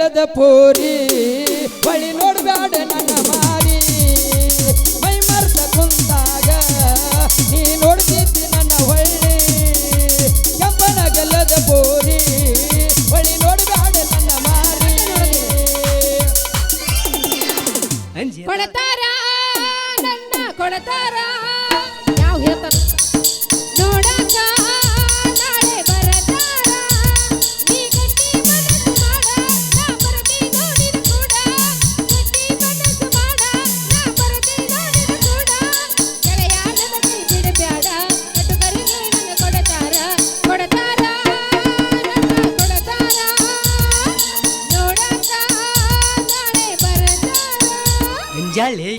ಗಲ್ಲದ ಪೋರಿ ಬಳಿ ನೋಡ್ಬ್ಯಾಡ ನನ್ನ ಮಾರಿ ಮೈ ಮರ್ತ ಕುಂತಾಗ ನೀ ನೋಡ್ತಿದ್ದಿ ನನ್ನ ಹೊಳ್ಳಿ ಕೆಂಪನ ಗಲ್ಲದ ಪೋರಿ ಬಳಿ ನೋಡ್ಬ್ಯಾಡ ನನ್ನ ಮಾರಿ ಕೊಡತಾರ ನನ್ನ ಕೊಡತಾರ ಯಾವ ಹೇಳ್ತಾರ ನೋಡಕ ನಾಳೆ ಬರತಾರ ನೀ ಗಟ್ಟಿ ಮನಸ್ಸು ಮಾಡ ನಾ ಬರದಿ ನೋಡಿದ ಕೂಡ ಗಟ್ಟಿ ಮನಸ್ಸು ಮಾಡ ನಾ ಬರದಿ ನೋಡಿದ ಕೂಡ ಗೆಳೆಯ ನನಗೆ ಬಿಡಬ್ಯಾಡ ಕಟುಕರಿಗೆ ನನ್ನ ಕೊಡತಾರ ಕೊಡತಾರ ನನ್ನ ಕೊಡತಾರ ನೋಡಕ ನಾಳೆ ಬರತಾರ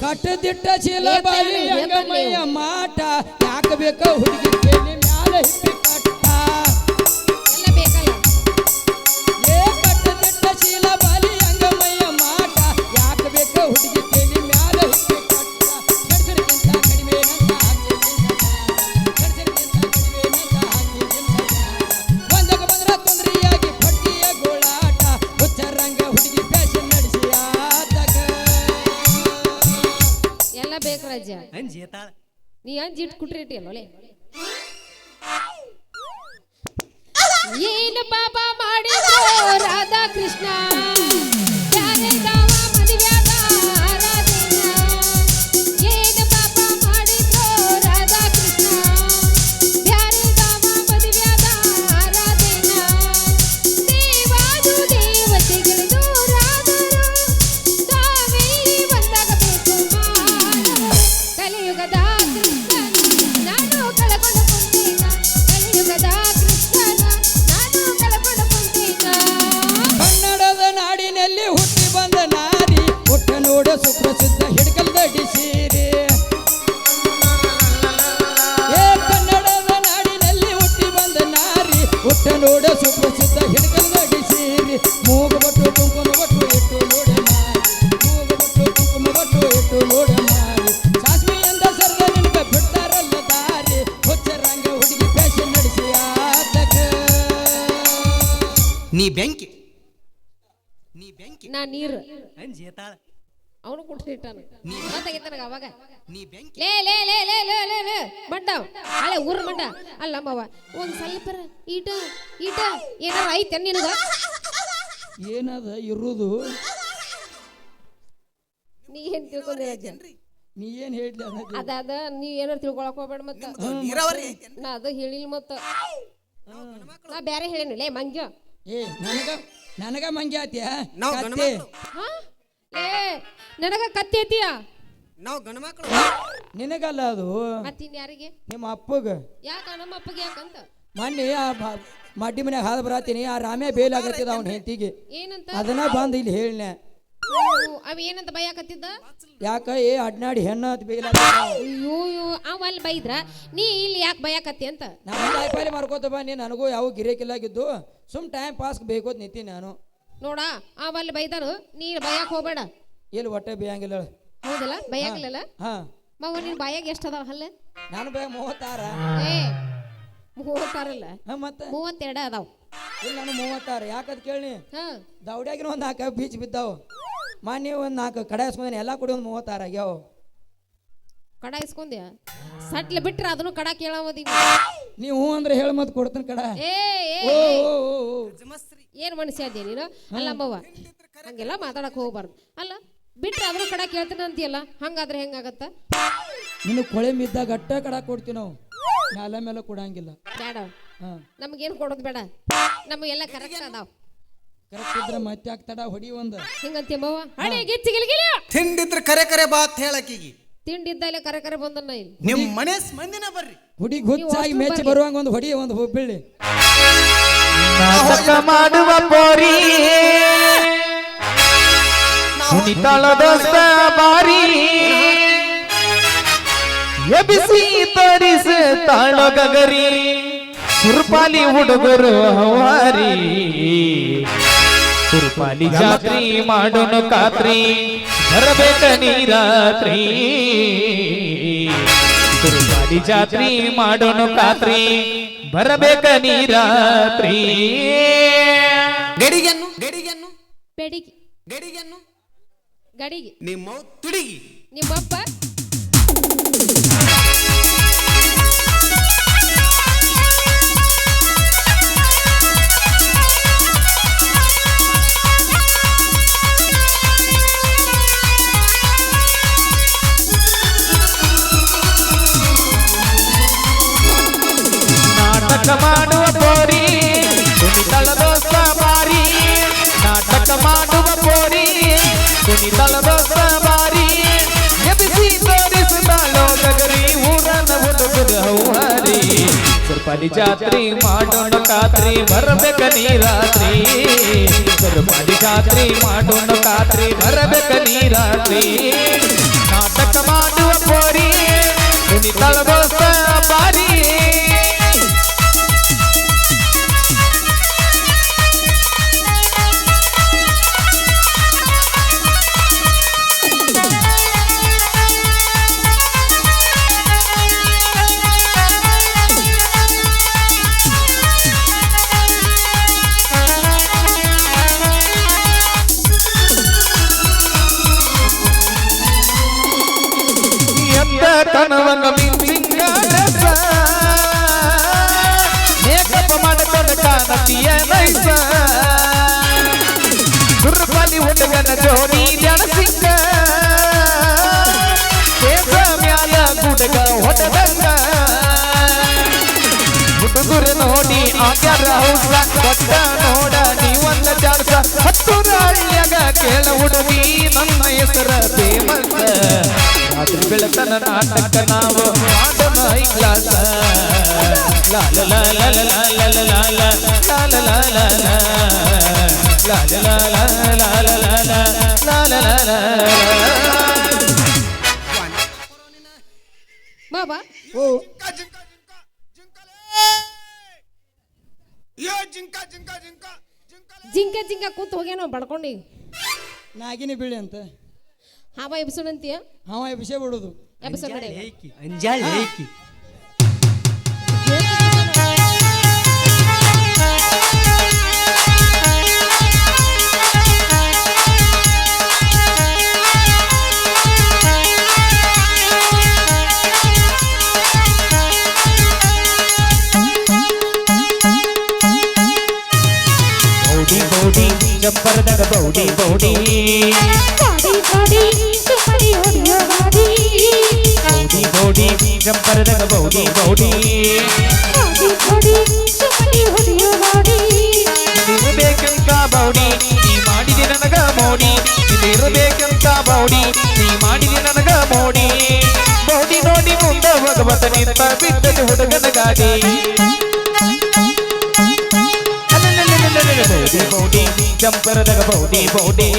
ಕಟ್ಟದಿಟ್ಟ ಚೀಲ ಬಾಯಿ ಅಂಗಮಯ್ಯ ಮಾಟ ಯಾಕ ಬೇಕ ಹುಡುಗಿ ಬೇಲಿ ಮ್ಯಾಲ ಹಿಪ್ಪಿ ಕಟ್ಟ ಎಲ್ಲ ಬೇಕಲ್ಲ ಏ ಕಟ್ಟದಿಟ್ಟ ಚೀಲ ಬಾಲಿ ಅಂಗಮಯ್ಯ ಮಾಟ ಯಾಕ ಬೇಕ ಹುಡುಗಿ ಬೇಲಿ ಮ್ಯಾಲ ಹಿಪ್ಪಿ ಕಟ್ಟ ಗಡ್ಸರಿಗಿಂತ ಕಡಿಮೆ ನಂತ ಒಂದಾಗ ಬಂದ್ರ ತೊಂದರೆಯಾಗಿ ಪಟ್ಟಿಯ ಗೋಳಾಟ ಹುಚ್ಚರಂಗ ಹುಡುಗಿ ಫ್ಯಾಷನ್ ನಡೆಸಿ ಆತಗ ಎಲ್ಲ ಬೇಕು ರಾಜ ನೀ ಅಂಜಿಟ್ ಕುಟ್ರಿಟಿ ಅಲ್ಲೋಲೆ ಏನು ಪಾಪ ಮಾಡಿದ್ರು ರಾಧಾ ಕೃಷ್ಣ ಯಾರಿದಾವ ಮದುವ್ಯಾಗ ಆರಾಧನ ಏನು ಪಾಪ ಮಾಡಿದ್ರು ರಾಧಾ ಕೃಷ್ಣ ಯಾರಿದಾವ ಮದುವ್ಯಾಗ ಆರಾಧನ ದೇವಾದು ದೇವತೆಗಳು ದೂರಾದರು ಕಾವೇರಿ ಬಂದಾಗ ಬೇಕು ಮಾನವ ಕಲಿಯುಗದ ಕೃಷ್ಣನ ನಾನು ಕಳಕೊಂಡು ಕುಂತೀನ ಕಲಿಯುಗದ ಕೃಷ್ಣನ ನಾನು ಕಳಕೊಂಡು ಕುಂತೀನ ಕನ್ನಡದ ನಾಡಿನಲ್ಲಿ ಹುಟ್ಟಿ ಬಂದ ನಾರಿ ಹುಟ್ಟ ನೋಡ ಸುಪ್ರಸಿದ್ಧ ಹಿಡ್ಕಲ್ದಡಿ ಸೀರೆ ಏ ಕನ್ನಡದ ನಾಡಿನಲ್ಲಿ ಹುಟ್ಟಿ ಬಂದ ನಾರಿ ಹುಟ್ಟ ನೋಡ ಸುಪ್ರಸಿದ್ಧ ಹಿಡ್ಕಲ್ದಡಿ ಸೀರೆ ಮೂಗು ಬಟ್ಟು ಕುಂಕುಮ ಬಟ್ಟು ಇಟ್ಟು ನೋಡ ಮಾರಿ ಮೂಗು ಬಟ್ಟು ಕುಂಕುಮ ಬಟ್ಟು ಇಟ್ಟು ನೋಡ ಮಾರಿ ಸಾಸ್ಮಿಯಿಂದ ಸರ್ದ ನಿನಗ ಬಿಡ್ತಾರಲ್ಲ ದಾರಿ ಹುಚ್ಚರಂಗ ಹುಡುಗಿ ಫ್ಯಾಷನ್ ನಡೆಸಿ ಆತಕ ನೀ ಬೆಂಕಿ ನಾ ನೀರು ಅಂಜೇತಾಳ ಅವನು ಕುಡ್ಸಿಟ್ಟಾನ ಗೊತ್ತಾಗೈತನಗ ಅವಾಗ ನೀ ಬೆಂಕಿ ಲೇ ಲೇ ಲೇ ಲೇ ಲೇ ಲೇ ಲೇ ಮಂಡ ಹಳೆ ಊರ ಮಂಡ ಅಲ್ಲ ಅಮ್ಮವ ಒಂದ್ ಸ್ವಲ್ಪರ ಈಟ ಈಟ ಏನಾರ ಐತೆ ನಿನಗ ಏನದ ಇರುವುದು ನೀ ಏನ್ ತಿಳ್ಕೊಂಡಿ ರಾಜ ನೀ ಏನ್ ಹೇಳ್ದೆ ಅನ್ನೋದು ಅದಾದ ನೀ ಏನಾರ ತಿಳ್ಕೊಳಕ್ ಹೋಗ್ಬೇಡ ಮತ್ತ ನೀರಾವರಿ ನಾ ಅದು ಹೇಳಿಲ್ಲ ಮತ್ತ ನಾ ಬ್ಯಾರೆ ಹೇಳೇನಿ ಲೇ ಮಂಗ್ಯ ಏ ನನಗ ಮಂಗ್ಯ ಆತ್ಯಾ ನಾವ್ ಕತ್ತೆ ಗಂಡ್ಮಕ್ಳು. ಹಾ ಲೇ ನನಗ ಕತ್ತಿ ಐತಿಯ ನಾವು ಗಂಡ್ಮಕ್ಳು ನಿನಗಲ್ಲ ಅದು ಮತ್ತಿನ್ ಯಾರಿಗೆ ನಿಮ್ಮ ಅಪ್ಪಗ ಯಾಕ ನಮ್ಮ ಅಪ್ಪಗೆ ಯಾಕಂತ ಮೊನ್ನೆ ಆ ಮಡ್ಡಿ ಮನ್ಯಾಗ ಹಾದ ಬರಾತೀನಿ ಆ ರಾಮೇ ಬೇಲ್ ಆಗತ್ತಿದ ಅವನ ಹೆಂಡತಿಗೆ ಏನಂತ ಅದನ್ನ ಬಂದು ಇಲ್ಲಿ ಹೇಳಿನ ಅವ ಏನಂತ ಬೈಯಾಕತ್ತಿದ್ದ ಯಾಕ ಏ ಅಡ್ನಾಡಿ ಹೆಣ್ಣ ಅಂತ ಬೇಲ ಅಯ್ಯೋ ಅವ ಅಲ್ಲಿ ಬೈದ್ರ ನೀ ಇಲ್ಲಿ ಯಾಕೆ ಬೈಯಾಕತ್ತಿ ಅಂತ ನಾನು ಕಾಯಿಪಲ್ಲೆ ಮಾರ್ಕೋತ ಬಾ ನೀ ನನಗೂ ಯಾವ ಗಿರೇಕಿಲ್ಲಾಗಿದ್ದು ಸುಮ್ ಟೈಮ್ ಪಾಸ್ ಬೇಕೋತ್ ನಿಂತೀನಿ ನಾನು ನೋಡ ಅವ ಅಲ್ಲಿ ಬೈದಾರು ನೀ ಬೈಯಾಕ ಹೋಗ್ಬೇಡ ಎಲ್ಲಿ ಹೊಟ್ಟೆ ಬೇಯಂಗಿಲ್ಲ ಹೌದಲ್ಲ ಬೈಯಾಗಿಲ್ಲಲ್ಲ ಹಾ ಮಾವ ನಿನ್ ಬಾಯಾಗ ಎಷ್ಟು ಅದಾವ ಹಲ್ಲ ನಾನು ಬೇಗ 36 ಏ 36 ಹಾ ಮತ್ತೆ 32 ಅದಾವ ಇಲ್ಲ ನಾನು 36 ಯಾಕದ್ ಕೇಳಿ ಹಾ ದೌಡ್ಯಾಗಿನ ಒಂದು 4 ಬೀಚ್ ಬಿದ್ದಾವ ಮಾನ್ಯ ಒಂದು 4 ಕಡೆ ಹಸ್ಕೊಂಡೇನೆ ಎಲ್ಲ ಕೂಡಿ ಒಂದು 36 ಆಗ್ಯಾವ ಕಡ ಇಸ್ಕೊಂಡ್ಯ ಸಟ್ಲ ಬಿಟ್ರ ಅದನ್ನು ಕಡ ಕೇಳಾವದಿ ನೀವು ಹ್ಞೂ ಅಂದ್ರೆ ಹೇಳಿ ಮತ್ತೆ ಕೊಡ್ತೀನಿ ಕಡ ಏ ಓ ಏ ಓ ಓ ಓ. ಏನ್ ಮನುಷ್ಯ ಅದೇ ನೀನು ಅಲ್ಲ ಅಂಬವ್ವ ಹಂಗೆಲ್ಲ ಮಾತಾಡಕ್ ಹೋಗ್ಬಾರ್ದು ಅಲ್ಲ ಬಿಟ್ರೆ ಅದನ್ನು ಕಡ ಕೇಳ್ತೀನಿ ಅಂತೀಯಲ್ಲ ಹಂಗಾದ್ರೆ ಹೆಂಗಾಗತ್ತ ನಿನ್ನ ಕೊಳೆ ಮಿದ್ದಾಗ ಅಟ್ಟ ಕಡ ಕೊಡ್ತೀವಿ ನಾವು ಮ್ಯಾಲ ಮೇಲೆ ಕೊಡಂಗಿಲ್ಲ ಬೇಡ ಹಾ ನಮಗೇನು ಕೊಡೋದು ಬೇಡ ನಮಗೆಲ್ಲ ಕರೆಕ್ಟ್ ಅದಾವ ಕರೆಕ್ಟ್ ಇದ್ರೆ ಮತ್ತೆ ಆಗ್ತಡ ಹೊಡಿ ಒಂದು ಹಿಂಗಂತೀಯಮ್ಮವ್ವ ಹಣೆ ಗಿಚ್ಚಿ ಗಿಲಿಗಿಲಿ ತಿಂಡಿದ್ರ ಕರೆ ಕರೆ ಬಾತ್ ಹೇಳಕೀಗಿ ತಿಂಡಿದ್ದಲ್ಲೇ ಕರೆ ಕರೆ ಬಂದನ್ನ ಇಲ್ಲಿ ನಿಮ್ ಮನೆ ಮಂದಿನ ಬರ್ರಿ ಹುಡುಗಿ ಹುಚ್ಚಾಗಿ ಮೆಚ್ಚಿ ಬರುವಂಗ ಒಂದು ಹೊಡಿ ಒಂದು ಹುಬ್ಬಿಳ್ಳಿ ನಾಟಕ ಮಾಡುವ ಪೋರಿ ಕುಣಿತಾಳ ದೋಸ್ತ ಬಾರಿ ಎಬಿಸಿ ತರಿಸ ತಾಳ ಗಗರಿ ಸುರ್ಪಾಲಿ ಹುಡುಗರು ಹವಾರಿ ಸುರ್ಪಾಲಿ ಜಾತ್ರಿ ಮಾಡೋನು ಖಾತ್ರಿ ಬರಬೇಕ ನೀರಾತ್ರಿ ಸುರ್ಪಾಲಿ ಜಾತ್ರಿ ಮಾಡೋನು ಖಾತ್ರಿ ಬರಬೇಕ ನೀರಾತ್ರಿ ಗಡಿಗೆನ್ನು ಬೆಡಿಗೆ ಗಡಿಗೆನ್ನು ಗಡಿಗೆ ನಿಮ್ಮ ತುಡಿಗಿ ನಿಮ್ಮಪ್ಪ ನಾಟಕ ಮಾಡುವ ಪೋರಿ ಕುಣಿತಳದ ಸವಾರಿ ನಾಟಕ ಮಾಡುವ ಪೋರಿ ಕುಣಿತಳದ ಸವಾರಿ ಎಬ್ಬಿಸಿ ತೋರಿಸುತ್ತಾಳೋ ಗಗರಿ ಊರನ ಹುಡುಗರು ಹೌಹಾರಿ ಸುರ್ಪಾಲಿ ಜಾತ್ರೆ ಮಾಡೋಣ ಖಾತ್ರಿ ಬರಬೇಕ ನೀ ರಾತ್ರಿ ಸುರ್ಪಾಲಿ ಜಾತ್ರೆ ಮಾಡೋಣ ಖಾತ್ರಿ ಬರಬೇಕ ನೀ ರಾತ್ರಿ ನಾಟಕ ಮಾಡುವ ಪೋರಿ ಕುಣಿತಳದ ಸವಾರಿ ಕನವಂಗ ಮಿಂಚಿಂಗಾರಸ ಮೇಕಪ್ ಮಾಡ್ಕೊಂಡು ಕಾಣತಿಯ ನೈಸ ಸುರ್ಪಾಲಿ ಹುಡುಗನ ಜೋಡಿ ಜಣಸಿಂಗ ಕೇಸ ಮ್ಯಾಲ ಗುಡಗ ಹೊಡೆದಂಗ ಹುಡುಗರು ನೋಡಿ ಆಗ್ಯಾರ ಹೌಸ ಕೊಟ್ಟ ನೋಡ ನೀವೊಂದ ಚಾಡ್ಸ ಹತ್ತು ರಾಳ್ಯಾಗ ಕೇಳ ಹುಡುಗಿ ನನ್ನ ಹೆಸರ ಫೇಮಸ್ ರಾತ್ರಿ ಬೆಳತನ ನಾಟಕ ನಾವು ಮಾಡೋಣ ಈ ಕ್ಲಾಸ ಲಾಲ ಲಾಲ ಲಾಲ ಲಾಲ ಲಾಲ ಲಾಲ ಲಾಲ ಲಾಲ ಲಾಲ ಲಾಲ ಬಾಬಾ ಓ ಜಿಂಕ ಜಿಂಕ ಕೂತ್ ಹೋಗ್ಯಾನೋ ಬಡ್ಕೊಂಡು ನಾಗಿನಿ ಬೀಳಿ ಅಂತ ಹಾವ ಎಬ್ಸೋಣಂತೀಯ ಹಾವ ವಿಷಯ ಬಿಡೋದು ಎಬ್ಸೋ ನಡೆ ಅಂಜಾಲ್ ಏಕಿ ಬೌಡಿ ಜಂಪರದಾಗ ಬೌಡಿ ಬೌಡಿ ಬೌಡಿ ಜಂಪರದಾಗ ಬೌಡಿ ಬೌಡಿ ಇದಿರಬೇಕಂತ ಬೌಡಿ ನೀ ಮಾಡಿದಿ ನನಗ ಮೋಡಿ ಇದಿರಬೇಕಂತ ಬೌಡಿ ನೀ ಮಾಡಿದಿ ನನಗ ಮೋಡಿ ಬೌಡಿ ನೋಡಿ ಮುಂದೆ ಭಗವತ ನಿಂತ ಬಿದ್ದದು ಹುಡುಗನ ಗಾಡಿ ಬೌಡಿ ಬೌಡಿ ಜಂಪರದಾಗ ಬೌಡಿ ಬೌಡಿ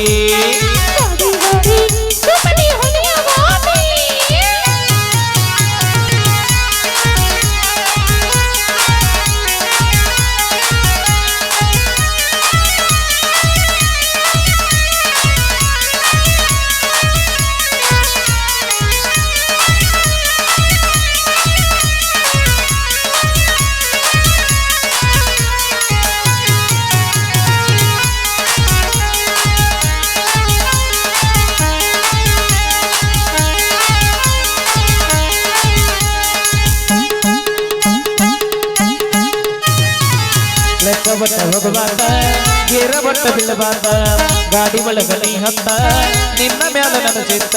ಬಟ್ಟ ಹೋಗಬಾರ್ದ ಗೇರ ಬಟ್ಟ ಬೀಳಬಾರ್ದ ಗಾಡಿ ಒಳಗ ನೀ ಹತ್ತ ನಿನ್ನ ಮ್ಯಾಲ ನನ್ನ ಚಿತ್ತ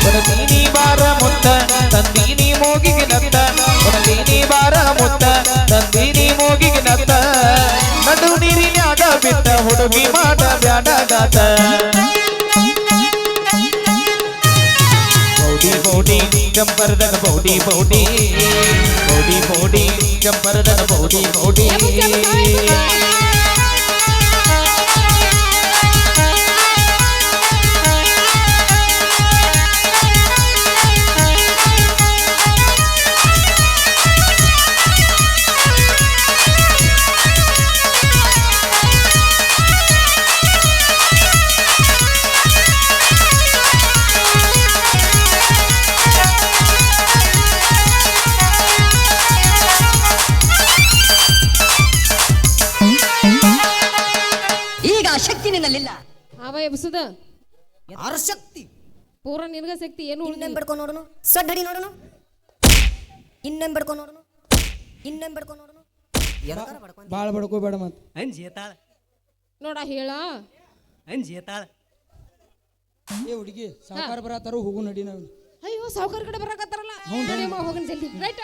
ಕೊಡತೀನಿ ಬಾರ ಮುತ್ತ ತಂದೀನಿ ಮೂಗಿಗೆ ನತ್ತ ಕೊಡತೀನಿ ಬಾರ ಮುತ್ತ ತಂದೀನಿ ಮೂಗಿಗೆ ನತ್ತ ನಡು ನೀರಿನ್ಯಾಗ ಬಿತ್ತ ಹುಡುಗಿ ಮಾಡ ಬ್ಯಾಡ ಗಾತ ಬೌಡಿ ಬೌಡಿ ಜಂಪರದಾಗ ಬೌಡಿ ಬೌಡಿ ಬೌಡಿ ಬೌಡಿ ಜಂಪರದಾಗ ಬೌಡಿ ಬೌಡಿ ಎಬ್ಸಲಿಲ್ಲ ಅವ ಎಬ್ಸುದ ಯಾರ ಶಕ್ತಿ ಪೂರ ನಿನಗ ಶಕ್ತಿ ಏನು ಇನ್ನೇನ್ ಬಿಡ್ಕೊಂಡು ನೋಡೋನು ಸಡ್ಡಡಿ ನೋಡೋನು ಇನ್ನೇನ್ ಬಿಡ್ಕೊಂಡು ನೋಡೋನು ಇನ್ನೇನ್ ಬಿಡ್ಕೊಂಡು ನೋಡೋನು ಎದಕಾರ ಬಡ್ಕೊಂಡು ಬಾಳ ಬಡ್ಕೋಬೇಡ ಮತ್ ಅಂಜೇತಾಳ ನೋಡ ಹೇಳ ಅಂಜೇತಾಳ ಏ ಹುಡುಗಿ ಸಾಕಾರ ಬರತಾರು ಹೋಗು ನಡಿ ನಾವು ಅಯ್ಯೋ ಸಾವುಕಾರ ಕಡೆ ಬರಾಕತ್ತಾರಲ್ಲ ಹೋಗನ್ ಜಲ್ದಿ ರೈಟ್